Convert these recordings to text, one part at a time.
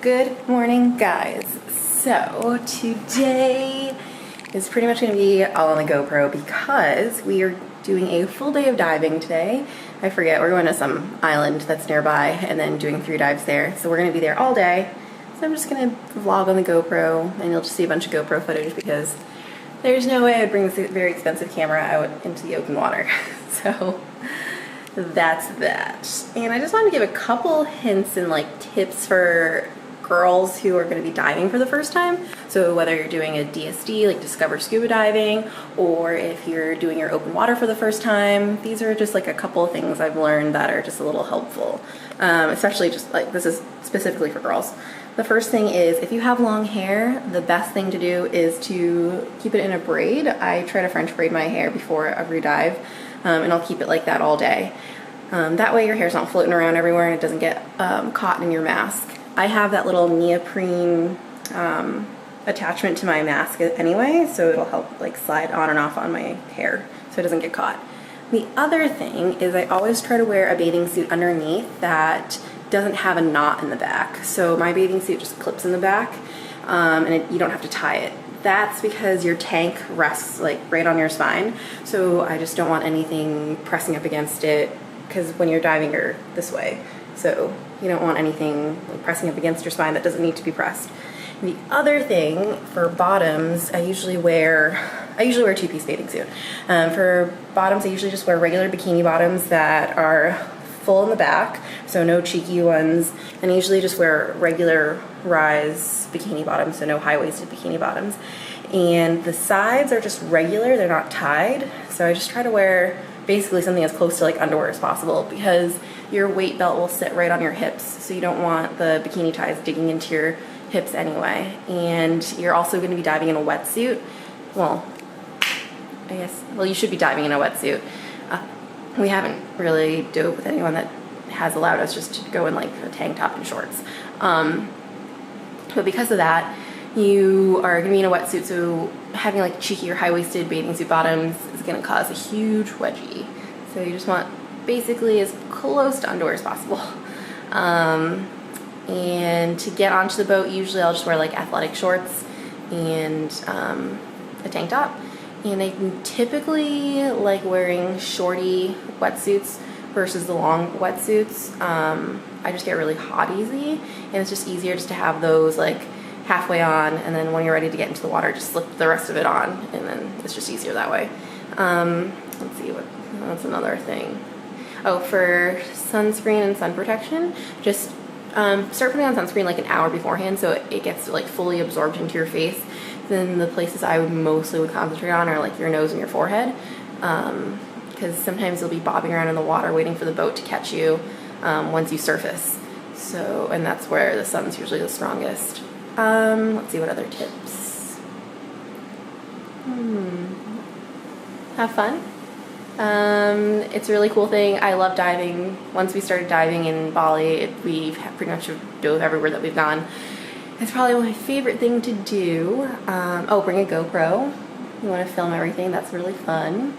Good morning, guys. So today is pretty much going to be all on the GoPro because we are doing a full day of diving today. I forget, we're going to some island that's nearby and then doing 3 dives there. So we're going to be there all day. So I'm just going to vlog on the GoPro and you'll just see a bunch of GoPro footage because there's no way I would bring this very expensive camera out into the open water. So that's that. And I just wanted to give a couple hints and like tips for girls who are going to be diving for the first time. So whether you're doing a DSD, like Discover Scuba Diving, or if you're doing your open water for the first time, these are just like a couple of things I've learned that are just a little helpful. Especially just like, this is specifically for girls. The first thing is, if you have long hair, the best thing to do is to keep it in a braid. I try to French braid my hair before every dive, and I'll keep it like that all day. That way your hair's not floating around everywhere and it doesn't get caught in your mask. I have that little neoprene attachment to my mask anyway, so it'll help like slide on and off on my hair so it doesn't get caught. The other thing is I always try to wear a bathing suit underneath that doesn't have a knot in the back. So my bathing suit just clips in the back and you don't have to tie it. That's because your tank rests like right on your spine. So I just don't want anything pressing up against it because when you're diving you're this way. So you don't want anything like pressing up against your spine that doesn't need to be pressed. The other thing for bottoms, I usually wear a 2-piece bathing suit. For bottoms, I usually just wear regular bikini bottoms that are full in the back, so no cheeky ones, and I usually just wear regular rise bikini bottoms, so no high-waisted bikini bottoms. And the sides are just regular, they're not tied, so I just try to wear basically something as close to like underwear as possible because your weight belt will sit right on your hips, so you don't want the bikini ties digging into your hips anyway. And you're also going to be diving in a wetsuit. Well, you should be diving in a wetsuit. We haven't really dove with anyone that has allowed us just to go in like a tank top and shorts. But because of that, you are going to be in a wetsuit, so having like cheeky or high-waisted bathing suit bottoms is going to cause a huge wedgie. So you just want basically as close to underwear as possible. And to get onto the boat, usually I'll just wear like athletic shorts and a tank top. And I typically like wearing shorty wetsuits versus the long wetsuits. I just get really hot easy, and it's just easier just to have those like halfway on, and then when you're ready to get into the water, just slip the rest of it on, and then it's just easier that way. Let's see, what's another thing? Oh, for sunscreen and sun protection, just start putting on sunscreen like an hour beforehand so it gets like fully absorbed into your face. Then the places I mostly would concentrate on are like your nose and your forehead, because sometimes you'll be bobbing around in the water waiting for the boat to catch you once you surface. So, and that's where the sun's usually the strongest. Let's see, what other tips? Have fun. It's a really cool thing. I love diving. Once we started diving in Bali, we've pretty much dove everywhere that we've gone. It's probably my favorite thing to do. Oh, bring a GoPro. You want to film everything. That's really fun.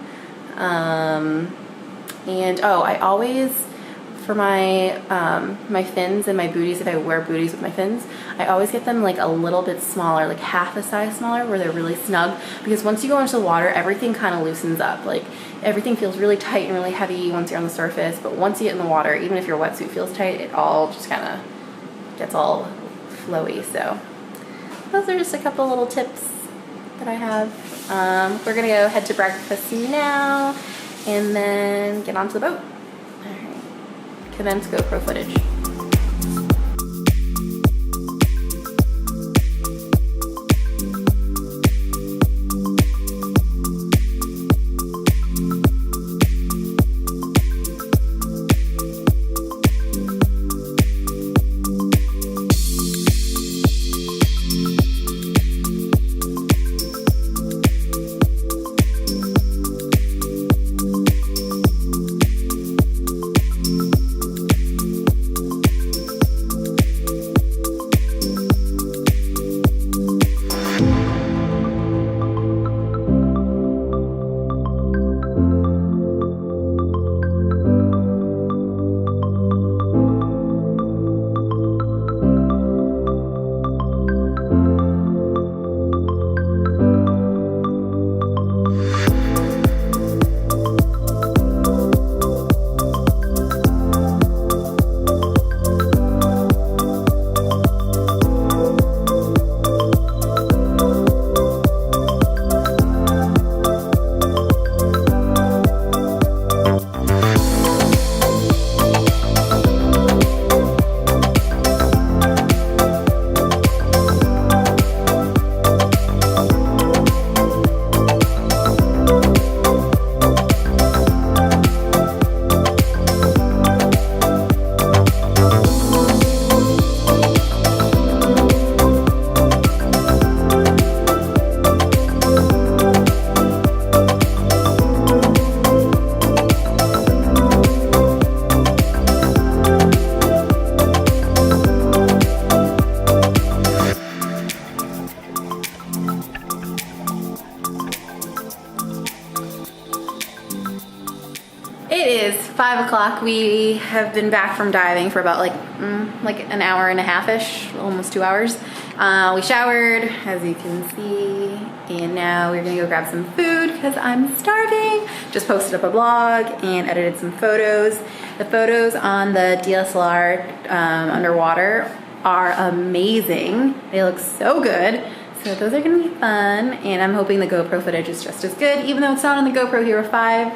And oh, I always, for my my fins and my booties, if I wear booties with my fins, I always get them like a little bit smaller, like half a size smaller, where they're really snug. Because once you go into the water, everything kind of loosens up. Like everything feels really tight and really heavy once you're on the surface. But once you get in the water, even if your wetsuit feels tight, it all just kind of gets all flowy. So those are just a couple little tips that I have. We're gonna go head to breakfast now and then get onto the boat. All right, commence GoPro footage. is 5 o'clock. We have been back from diving for about like an hour and a half-ish, almost 2 hours. We showered, as you can see, and now we're gonna go grab some food because I'm starving. Just posted up a blog and edited some photos. The photos on the DSLR underwater are amazing. They look so good. So those are gonna be fun, and I'm hoping the GoPro footage is just as good, even though it's not on the GoPro Hero 5.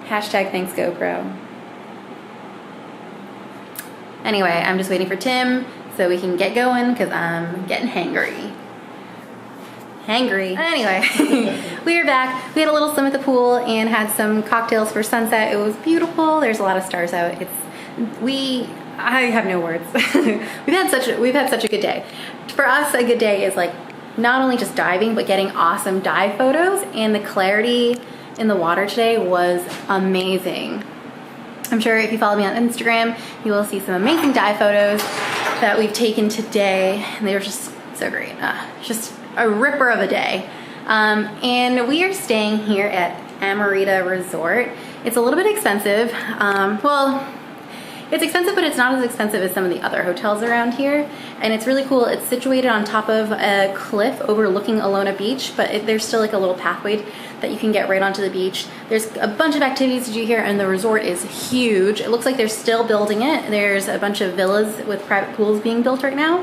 Hashtag thanks GoPro. Anyway, I'm just waiting for Tim so we can get going because I'm getting hangry. Anyway, we are back. We had a little swim at the pool and had some cocktails for sunset. It was beautiful. There's a lot of stars out. I have no words. we've had such a good day. For us, a good day is like not only just diving, but getting awesome dive photos, and the clarity in the water today was amazing. I'm sure if you follow me on Instagram, you will see some amazing dive photos that we've taken today, and they were just so great. Just a ripper of a day. And we are staying here at AMORITA Resort. It's a little bit expensive. Well, it's expensive, but it's not as expensive as some of the other hotels around here. And it's really cool. It's situated on top of a cliff overlooking ALONA Beach, but there's still like a little pathway that you can get right onto the beach. There's a bunch of activities to do here, and the resort is huge. It looks like they're still building it. There's a bunch of villas with private pools being built right now.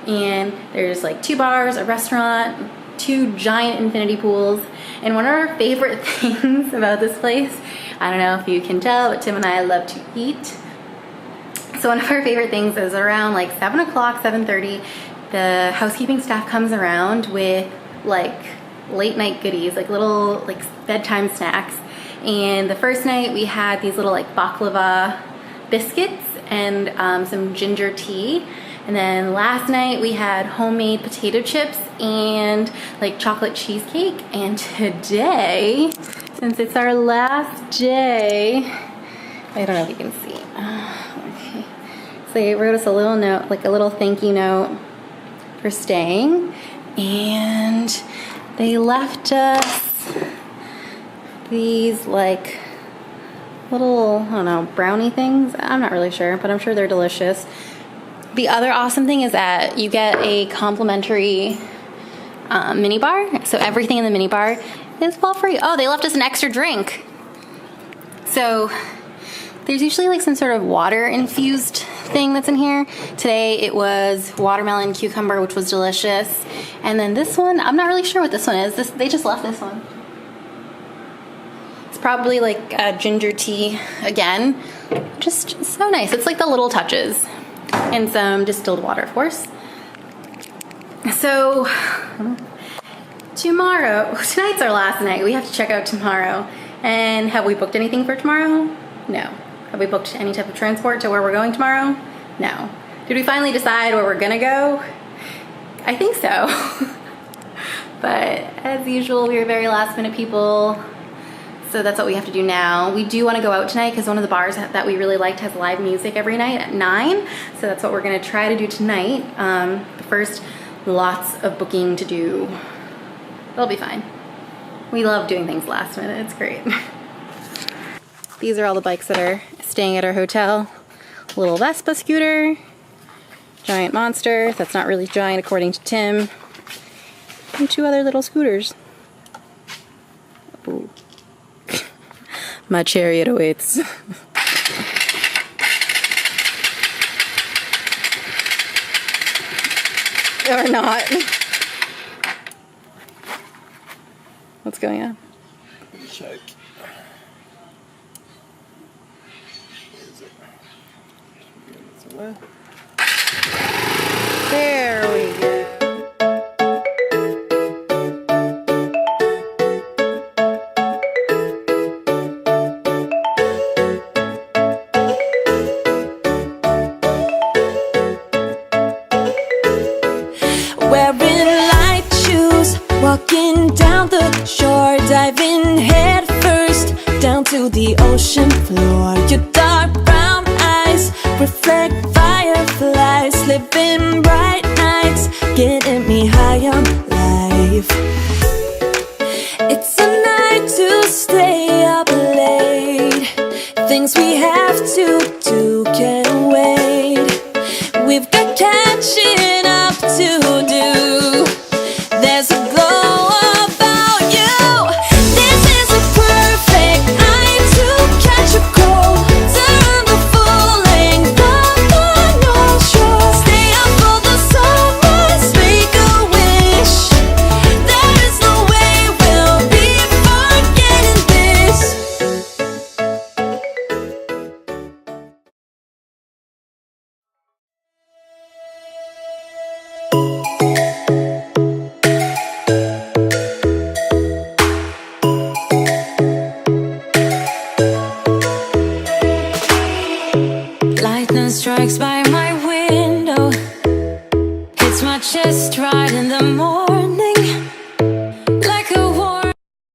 And there's like 2 bars, a restaurant, 2 giant infinity pools. And one of our favorite things about this place, I don't know if you can tell, but Tim and I love to eat. So one of our favorite things is around like 7 o'clock, 7:30, the housekeeping staff comes around with like late night goodies, like little like bedtime snacks. And the first night we had these little like baklava biscuits and some ginger tea. And then last night we had homemade potato chips and like chocolate cheesecake. And today, since it's our last day, I don't know if you can see. Okay. So they wrote us a little note, like a little thank you note for staying. And they left us these like little, I don't know, brownie things. I'm not really sure, but I'm sure they're delicious. The other awesome thing is that you get a complimentary mini bar. So everything in the mini bar is all free. Oh, they left us an extra drink. So there's usually like some sort of water infused thing that's in here. Today it was watermelon cucumber, which was delicious. And then this one, I'm not really sure what this one is. They just left this one. It's probably like a ginger tea again. Just so nice. It's like the little touches. And some distilled water, of course. So tonight's our last night. We have to check out tomorrow. And have we booked anything for tomorrow? No. Have we booked any type of transport to where we're going tomorrow? No. Did we finally decide where we're gonna go? I think so. But as usual, we are very last minute people. So that's what we have to do now. We do want to go out tonight because one of the bars that we really liked has live music every night at 9. So that's what we're going to try to do tonight. But first, lots of booking to do. It'll be fine. We love doing things last minute. It's great. These are all the bikes that are staying at our hotel. Little Vespa scooter. Giant monster. That's not really giant according to Tim. And 2 other little scooters. Ooh. My chariot awaits. Or not. What's going on? Check. There we go. Walking down the shore, diving head first down to the ocean floor. Your dark brown eyes reflect fireflies, living bright nights, getting me high on life. It's a night to stay up late, sun strikes by my window, hits my chest right in the morning.